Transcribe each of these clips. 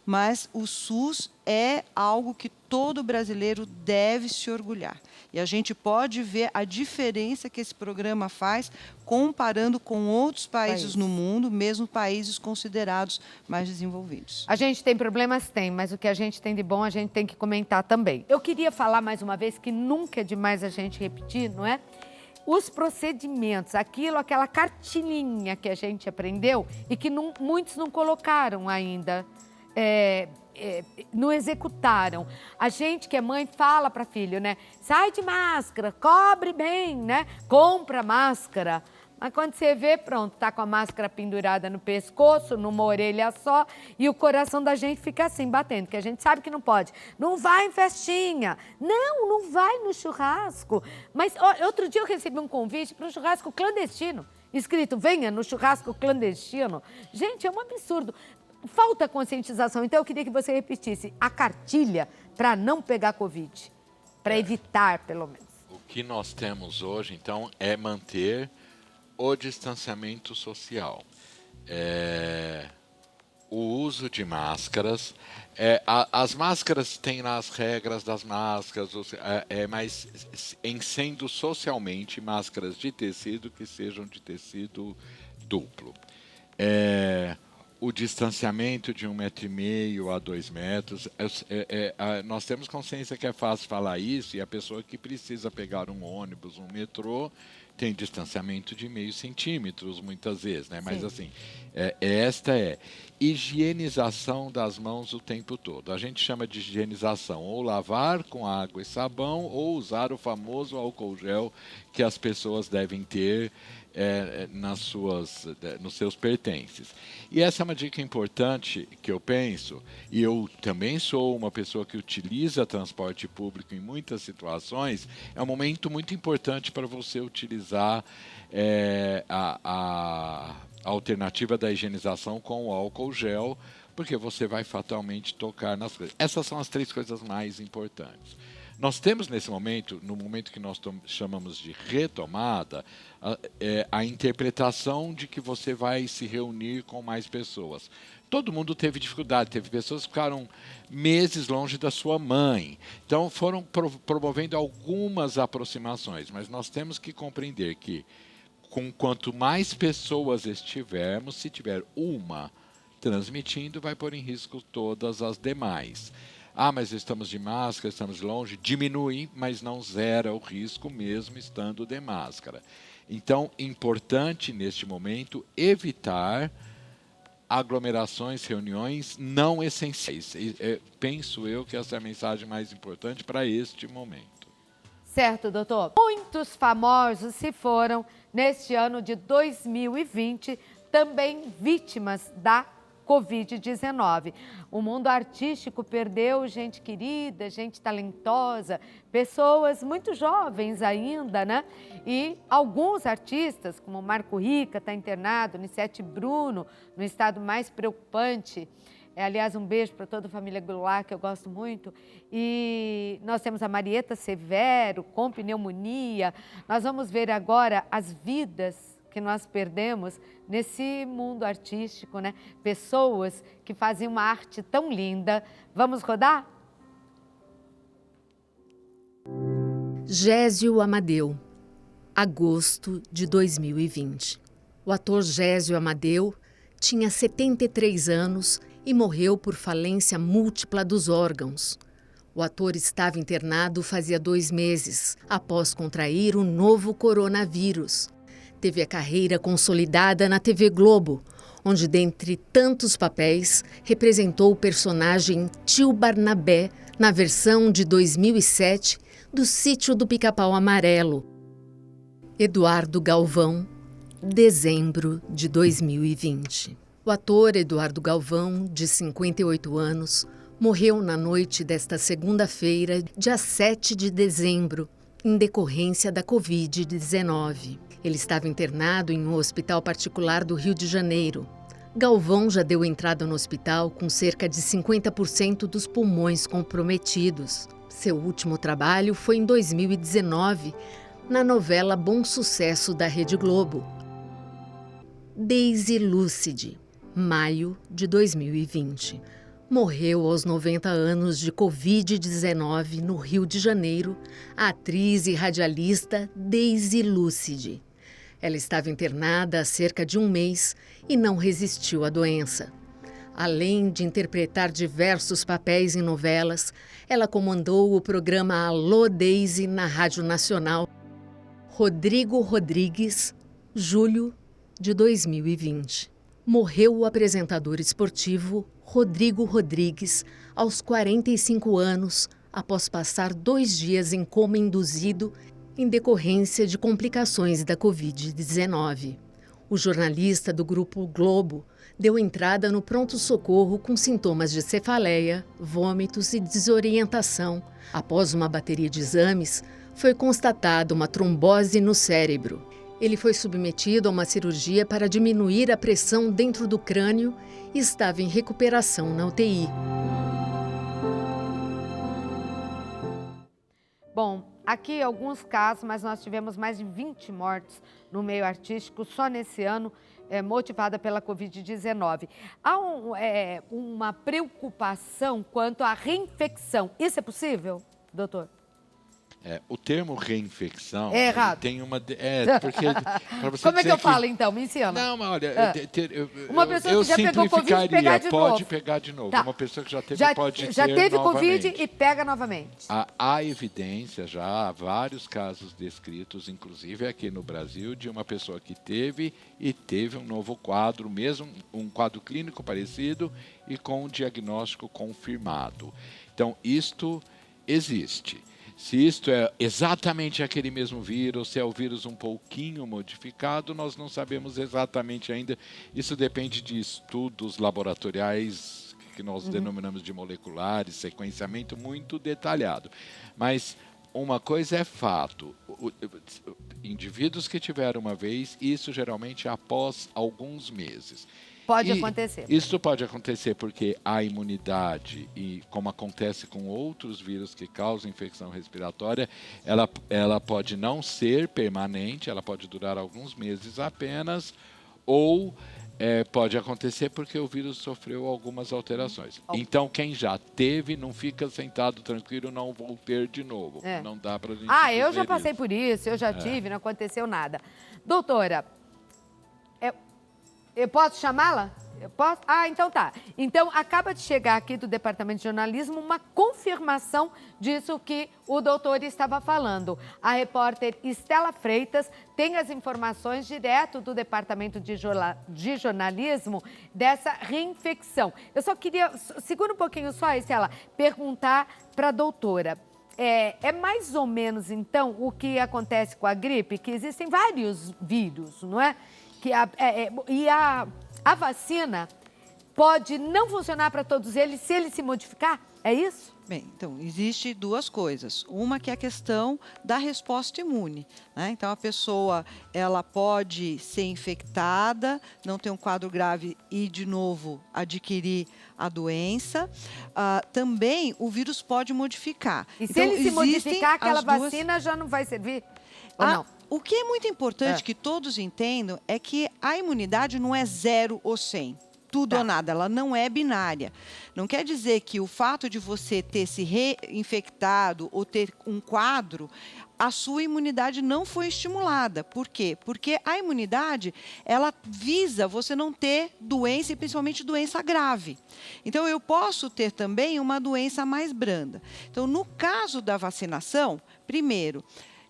mas o SUS é algo que todo brasileiro deve se orgulhar. E a gente pode ver a diferença que esse programa faz comparando com outros países no mundo, mesmo países considerados mais desenvolvidos. A gente tem problemas? Tem, mas o que a gente tem de bom a gente tem que comentar também. Eu queria falar mais uma vez que nunca é demais a gente repetir, não é? Os procedimentos, aquela cartilinha que a gente aprendeu e que muitos não colocaram ainda, não executaram. A gente que é mãe fala para filho, né? Sai de máscara, cobre bem, né? Compra máscara. Mas quando você vê, pronto, tá com a máscara pendurada no pescoço, numa orelha só, e o coração da gente fica assim, batendo, que a gente sabe que não pode. Não vai em festinha. Não vai no churrasco. Mas outro dia eu recebi um convite para um churrasco clandestino, escrito, venha no churrasco clandestino. Gente, é um absurdo. Falta conscientização, então eu queria que você repetisse a cartilha para não pegar Covid, para evitar, pelo menos. O que nós temos hoje, então, é manter o distanciamento social, o uso de máscaras. As máscaras têm lá as regras das máscaras, mas em sendo socialmente máscaras de tecido que sejam de tecido duplo. O distanciamento de 1,5 metro a 2 metros. Nós temos consciência que é fácil falar isso, e a pessoa que precisa pegar um ônibus, um metrô, tem distanciamento de 0,5 centímetros, muitas vezes, né? Mas, assim, esta é higienização das mãos o tempo todo. A gente chama de higienização ou lavar com água e sabão ou usar o famoso álcool gel que as pessoas devem ter nos seus pertences. E essa é uma dica importante que eu penso, e eu também sou uma pessoa que utiliza transporte público em muitas situações. É um momento muito importante para você utilizar a alternativa da higienização com o álcool gel, porque você vai fatalmente tocar nas coisas. Essas são as 3 coisas mais importantes. Nós temos nesse momento, no momento que nós chamamos de retomada, a interpretação de que você vai se reunir com mais pessoas. Todo mundo teve dificuldade, teve pessoas que ficaram meses longe da sua mãe. Então foram promovendo algumas aproximações, mas nós temos que compreender que quanto mais pessoas estivermos, se tiver uma transmitindo, vai pôr em risco todas as demais. Mas estamos de máscara, estamos longe, diminui, mas não zera o risco mesmo estando de máscara. Então, importante neste momento evitar aglomerações, reuniões não essenciais. Penso eu que essa é a mensagem mais importante para este momento. Certo, doutor. Muitos famosos se foram neste ano de 2020, também vítimas da Covid-19. O mundo artístico perdeu gente querida, gente talentosa, pessoas muito jovens ainda, né? E alguns artistas, como Marco Rica, está internado, Nissete Bruno, no estado mais preocupante. Aliás, um beijo para toda a família Goulart, que eu gosto muito. E nós temos a Marieta Severo, com pneumonia. Nós vamos ver agora as vidas que nós perdemos nesse mundo artístico, né? Pessoas que fazem uma arte tão linda. Vamos rodar? Gésio Amadeu, agosto de 2020. O ator Gésio Amadeu tinha 73 anos e morreu por falência múltipla dos órgãos. O ator estava internado fazia 2 meses, após contrair o novo coronavírus. Teve a carreira consolidada na TV Globo, onde, dentre tantos papéis, representou o personagem Tio Barnabé na versão de 2007 do Sítio do Pica-Pau Amarelo. Eduardo Galvão, dezembro de 2020. O ator Eduardo Galvão, de 58 anos, morreu na noite desta segunda-feira, dia 7 de dezembro, em decorrência da Covid-19. Ele estava internado em um hospital particular do Rio de Janeiro. Galvão já deu entrada no hospital com cerca de 50% dos pulmões comprometidos. Seu último trabalho foi em 2019, na novela Bom Sucesso da Rede Globo. Daisy Lúcide, maio de 2020. Morreu aos 90 anos de Covid-19 no Rio de Janeiro a atriz e radialista Daisy Lúcide. Ela estava internada há cerca de um mês e não resistiu à doença. Além de interpretar diversos papéis em novelas, ela comandou o programa Alô Daisy na Rádio Nacional. Rodrigo Rodrigues, julho de 2020. Morreu o apresentador esportivo Rodrigo Rodrigues aos 45 anos, após passar 2 dias em coma induzido em decorrência de complicações da Covid-19. O jornalista do Grupo Globo deu entrada no pronto-socorro com sintomas de cefaleia, vômitos e desorientação. Após uma bateria de exames, foi constatada uma trombose no cérebro. Ele foi submetido a uma cirurgia para diminuir a pressão dentro do crânio e estava em recuperação na UTI. Bom, aqui alguns casos, mas nós tivemos mais de 20 mortes no meio artístico só nesse ano, motivada pela Covid-19. Há uma preocupação quanto à reinfecção. Isso é possível, doutor? O termo reinfecção é errado. Tem uma... porque para você Como é que eu que... falo, então? Me ensina. Não, mas olha, uma pessoa que já pegou Covid pegar de pode novo. pegar de novo. Tá. Uma pessoa que já teve pode já ter teve novamente. Covid e pega novamente. Há evidência já, há vários casos descritos, inclusive aqui no Brasil, de uma pessoa que teve um novo quadro, mesmo um quadro clínico parecido e com um diagnóstico confirmado. Então, isto existe. Se isto é exatamente aquele mesmo vírus, se é o vírus um pouquinho modificado, nós não sabemos exatamente ainda. Isso depende de estudos laboratoriais que nós denominamos de moleculares, sequenciamento muito detalhado. Mas uma coisa é fato, indivíduos que tiveram uma vez, isso geralmente após alguns meses. Pode acontecer. Isso pode acontecer porque a imunidade, e como acontece com outros vírus que causam infecção respiratória, ela pode não ser permanente, ela pode durar alguns meses apenas, ou pode acontecer porque o vírus sofreu algumas alterações. Então, quem já teve, não fica sentado tranquilo, não vou ter de novo. Não dá pra gente dizer eu já passei por isso, eu já tive, não aconteceu nada. Doutora, eu posso chamá-la? Eu posso? Então tá. Então, acaba de chegar aqui do Departamento de Jornalismo uma confirmação disso que o doutor estava falando. A repórter Estela Freitas tem as informações direto do Departamento de Jornalismo dessa reinfecção. Eu só queria, segura um pouquinho só, Estela, perguntar para a doutora. É mais ou menos, então, o que acontece com a gripe, que existem vários vírus, não é? E a vacina pode não funcionar para todos eles se ele se modificar? É isso? Bem, então, existe 2 coisas. Uma que é a questão da resposta imune, né? Então, a pessoa ela pode ser infectada, não ter um quadro grave e, de novo, adquirir a doença. Também, o vírus pode modificar. E se então, ele se modificar, aquela vacina já não vai servir? Ou não? O que é muito importante que todos entendam é que a imunidade não é 0 ou 100. Tudo ou nada, ela não é binária. Não quer dizer que o fato de você ter se reinfectado ou ter um quadro, a sua imunidade não foi estimulada. Por quê? Porque a imunidade, ela visa você não ter doença e principalmente doença grave. Então, eu posso ter também uma doença mais branda. Então, no caso da vacinação, primeiro,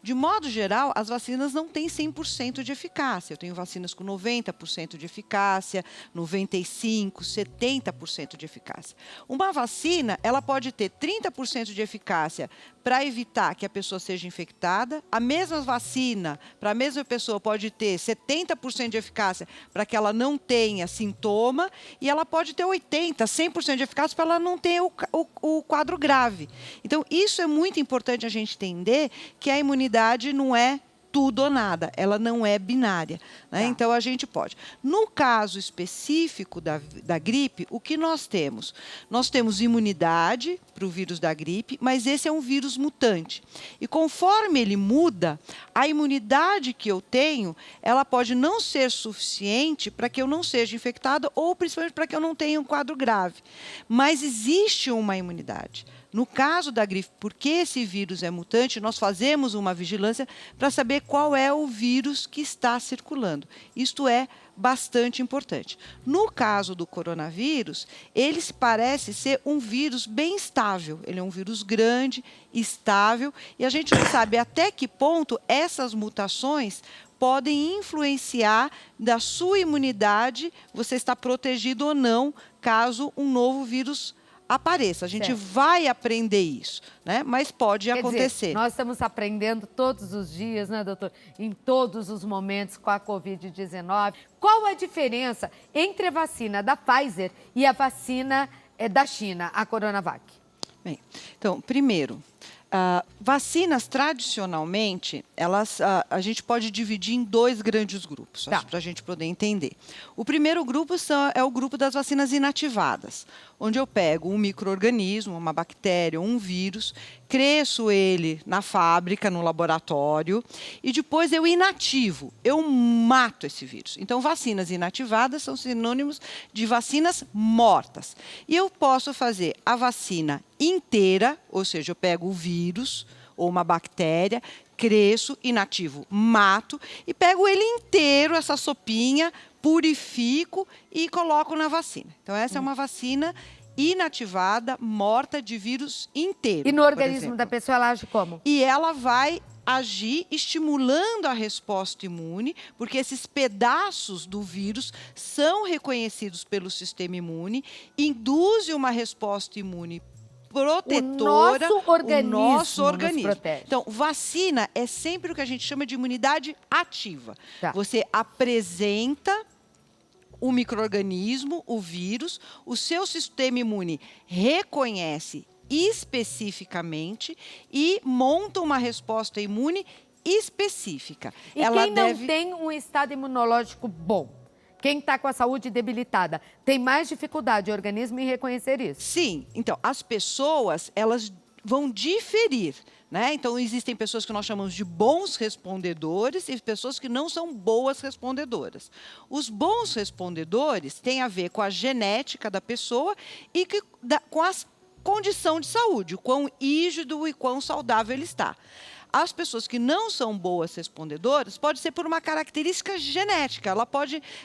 de modo geral, as vacinas não têm 100% de eficácia. Eu tenho vacinas com 90% de eficácia, 95%, 70% de eficácia. Uma vacina, ela pode ter 30% de eficácia para evitar que a pessoa seja infectada. A mesma vacina, para a mesma pessoa, pode ter 70% de eficácia para que ela não tenha sintoma. E ela pode ter 80%, 100% de eficácia para ela não ter o quadro grave. Então, isso é muito importante a gente entender, que a imunidade não é tudo ou nada, ela não é binária, né? Tá. Então, a gente pode. No caso específico da gripe, o que nós temos? Nós temos imunidade para o vírus da gripe, mas esse é um vírus mutante. E conforme ele muda, a imunidade que eu tenho, ela pode não ser suficiente para que eu não seja infectada ou principalmente para que eu não tenha um quadro grave. Mas existe uma imunidade. No caso da gripe, porque esse vírus é mutante, nós fazemos uma vigilância para saber qual é o vírus que está circulando. Isto é bastante importante. No caso do coronavírus, ele parece ser um vírus bem estável. Ele é um vírus grande, estável, e a gente não sabe até que ponto essas mutações podem influenciar da sua imunidade, você está protegido ou não, caso um novo vírus apareça. A gente Certo. vai aprender isso, né? Mas pode Quer acontecer. dizer, nós estamos aprendendo todos os dias, né, doutor? Em todos os momentos com a Covid-19. Qual a diferença entre a vacina da Pfizer e a vacina da China, a Coronavac? Bem, então, primeiro, vacinas tradicionalmente, a gente pode dividir em 2 grandes grupos, Tá. para a gente poder entender. O primeiro grupo é o grupo das vacinas inativadas, onde eu pego um micro-organismo, uma bactéria, um vírus, cresço ele na fábrica, no laboratório, e depois eu inativo, eu mato esse vírus. Então, vacinas inativadas são sinônimos de vacinas mortas. E eu posso fazer a vacina inteira, ou seja, eu pego o vírus ou uma bactéria, cresço, inativo, mato, e pego ele inteiro, essa sopinha, purifico e coloco na vacina. Então, essa é uma vacina inativada, morta de vírus inteiro. E no por organismo exemplo. da pessoa ela age como? E ela vai agir estimulando a resposta imune, porque esses pedaços do vírus são reconhecidos pelo sistema imune, induzem uma resposta imune protetora, O nosso organismo nos protege. Então, vacina é sempre o que a gente chama de imunidade ativa. Tá. Você apresenta o micro-organismo, o vírus, o seu sistema imune reconhece especificamente e monta uma resposta imune específica. E Ela quem não tem um estado imunológico bom, quem está com a saúde debilitada, tem mais dificuldade o organismo em reconhecer isso? Sim, então, as pessoas, elas vão diferir, né? Então, existem pessoas que nós chamamos de bons respondedores e pessoas que não são boas respondedoras. Os bons respondedores têm a ver com a genética da pessoa e com a condição de saúde, o quão rígido e quão saudável ele está. As pessoas que não são boas respondedoras pode ser por uma característica genética,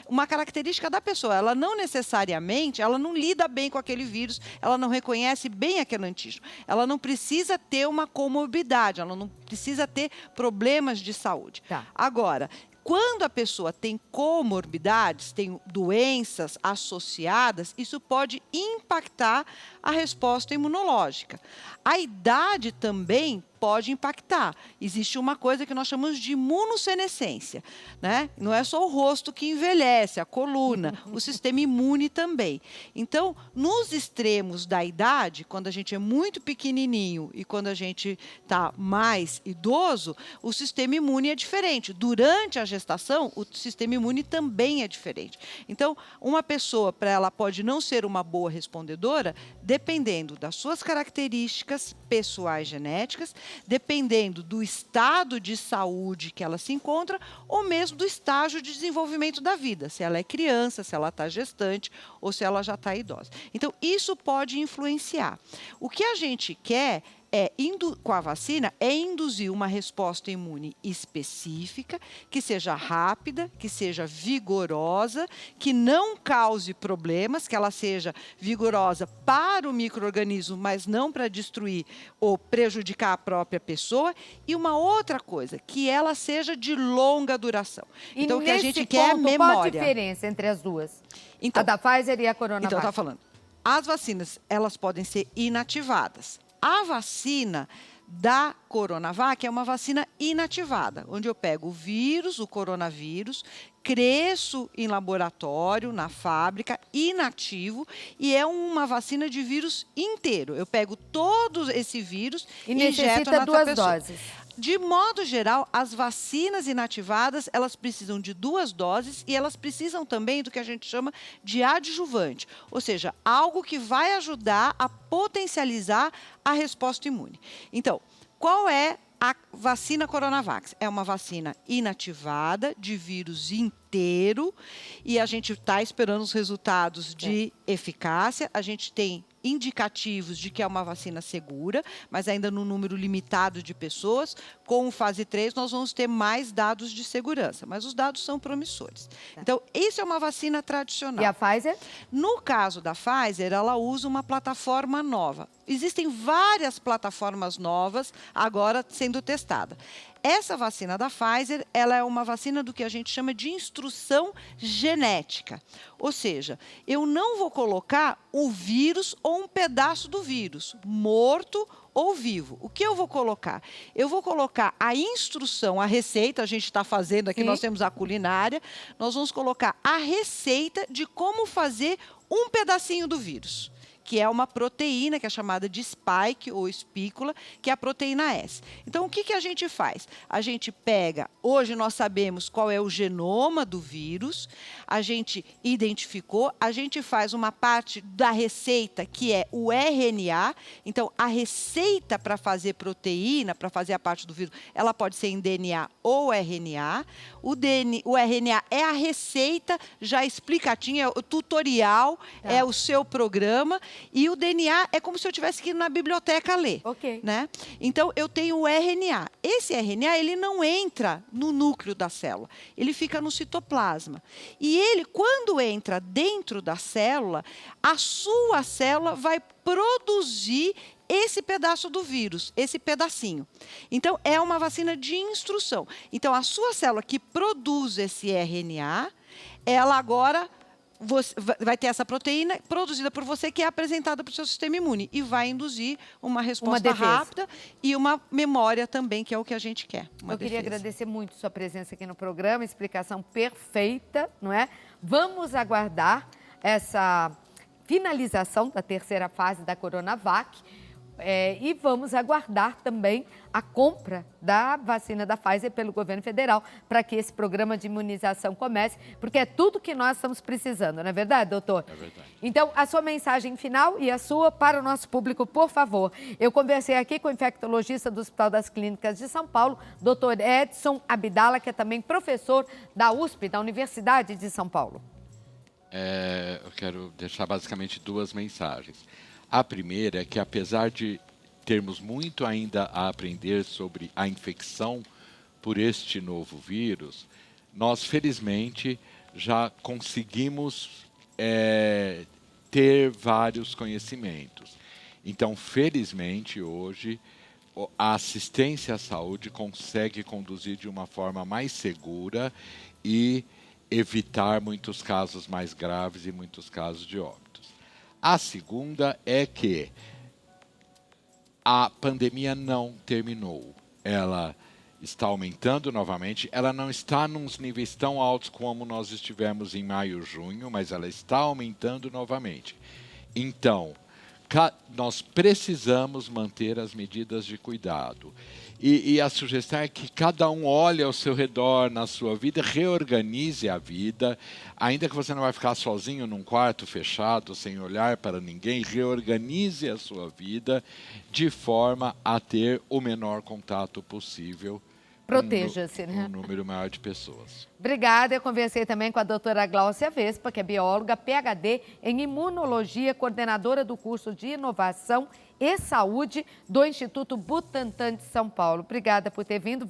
uma característica da pessoa, ela não necessariamente, ela não lida bem com aquele vírus, ela não reconhece bem aquele antígeno, ela não precisa ter uma comorbidade, ela não precisa ter problemas de saúde. Tá. Agora, quando a pessoa tem comorbidades, tem doenças associadas, isso pode impactar a resposta imunológica. A idade também pode impactar. Existe uma coisa que nós chamamos de imunossenescência, né? Não é só o rosto que envelhece, a coluna, o sistema imune também. Então, nos extremos da idade, quando a gente é muito pequenininho e quando a gente está mais idoso, o sistema imune é diferente. Durante a gestação, o sistema imune também é diferente. Então, uma pessoa, ela pode não ser uma boa respondedora, dependendo das suas características pessoais genéticas, dependendo do estado de saúde que ela se encontra, ou mesmo do estágio de desenvolvimento da vida, se ela é criança, se ela está gestante ou se ela já está idosa. Então, isso pode influenciar. O que a gente quer com a vacina é induzir uma resposta imune específica, que seja rápida, que seja vigorosa, que não cause problemas, que ela seja vigorosa para o micro-organismo, mas não para destruir ou prejudicar a própria pessoa. E uma outra coisa, que ela seja de longa duração. E então, o que a nesse gente quer é ponto, memória. qual a diferença entre as duas? Então, a da Pfizer e a Coronavac? Então, está falando. As vacinas, elas podem ser inativadas. A vacina da Coronavac é uma vacina inativada, onde eu pego o vírus, o coronavírus, cresço em laboratório, na fábrica, inativo, e é uma vacina de vírus inteiro. Eu pego todo esse vírus E injeto necessita na 2 pessoa. doses. De modo geral, as vacinas inativadas, elas precisam de 2 doses e elas precisam também do que a gente chama de adjuvante, ou seja, algo que vai ajudar a potencializar a resposta imune. Então, qual é a vacina Coronavac? É uma vacina inativada, de vírus inteiro, e a gente está esperando os resultados de eficácia. A gente tem indicativos de que é uma vacina segura, mas ainda num número limitado de pessoas. Com o fase 3, nós vamos ter mais dados de segurança, mas os dados são promissores. Então, isso é uma vacina tradicional. E a Pfizer? No caso da Pfizer, ela usa uma plataforma nova. Existem várias plataformas novas agora sendo testadas. Essa vacina da Pfizer, ela é uma vacina do que a gente chama de instrução genética. Ou seja, eu não vou colocar o vírus ou um pedaço do vírus, morto ou vivo. O que eu vou colocar? Eu vou colocar a instrução, a receita, a gente está fazendo aqui, nós temos a culinária, nós vamos colocar a receita de como fazer um pedacinho do vírus, que é uma proteína que é chamada de spike ou espícula, que é a proteína S. Então, o que a gente faz? A gente pega, hoje nós sabemos qual é o genoma do vírus, a gente identificou, a gente faz uma parte da receita, que é o RNA. Então, a receita para fazer proteína, para fazer a parte do vírus, ela pode ser em DNA ou RNA. O RNA é a receita já explicatinha, é o tutorial, é o seu programa. E o DNA é como se eu tivesse que ir na biblioteca ler. Ok. Né? Então, eu tenho o RNA. Esse RNA, ele não entra no núcleo da célula. Ele fica no citoplasma. E ele, quando entra dentro da célula, a sua célula vai produzir esse pedaço do vírus, esse pedacinho. Então, é uma vacina de instrução. Então, a sua célula que produz esse RNA, ela agora vai ter essa proteína produzida por você, que é apresentada para o seu sistema imune e vai induzir uma resposta rápida e uma memória também, que é o que a gente quer. Eu queria agradecer muito sua presença aqui no programa, explicação perfeita, não é? Vamos aguardar essa finalização da 3ª fase da Coronavac. E vamos aguardar também a compra da vacina da Pfizer pelo governo federal para que esse programa de imunização comece, porque é tudo que nós estamos precisando, não é verdade, doutor? É verdade. Então, a sua mensagem final e a sua para o nosso público, por favor. Eu conversei aqui com o infectologista do Hospital das Clínicas de São Paulo, doutor Edson Abdala, que é também professor da USP, da Universidade de São Paulo. Eu quero deixar basicamente 2 mensagens. A primeira é que, apesar de termos muito ainda a aprender sobre a infecção por este novo vírus, nós, felizmente, já conseguimos ter vários conhecimentos. Então, felizmente, hoje, a assistência à saúde consegue conduzir de uma forma mais segura e evitar muitos casos mais graves e muitos casos de óbito. A segunda é que a pandemia não terminou. Ela está aumentando novamente. Ela não está nos níveis tão altos como nós estivemos em maio, junho, mas ela está aumentando novamente. Então, nós precisamos manter as medidas de cuidado. E a sugestão é que cada um olhe ao seu redor na sua vida, reorganize a vida, ainda que você não vai ficar sozinho num quarto fechado, sem olhar para ninguém, reorganize a sua vida de forma a ter o menor contato possível. Proteja-se, né? Um número maior de pessoas. Obrigada. Eu conversei também com a doutora Gláucia Vespa, que é bióloga, PhD em imunologia, coordenadora do curso de inovação e saúde do Instituto Butantan de São Paulo. Obrigada por ter vindo.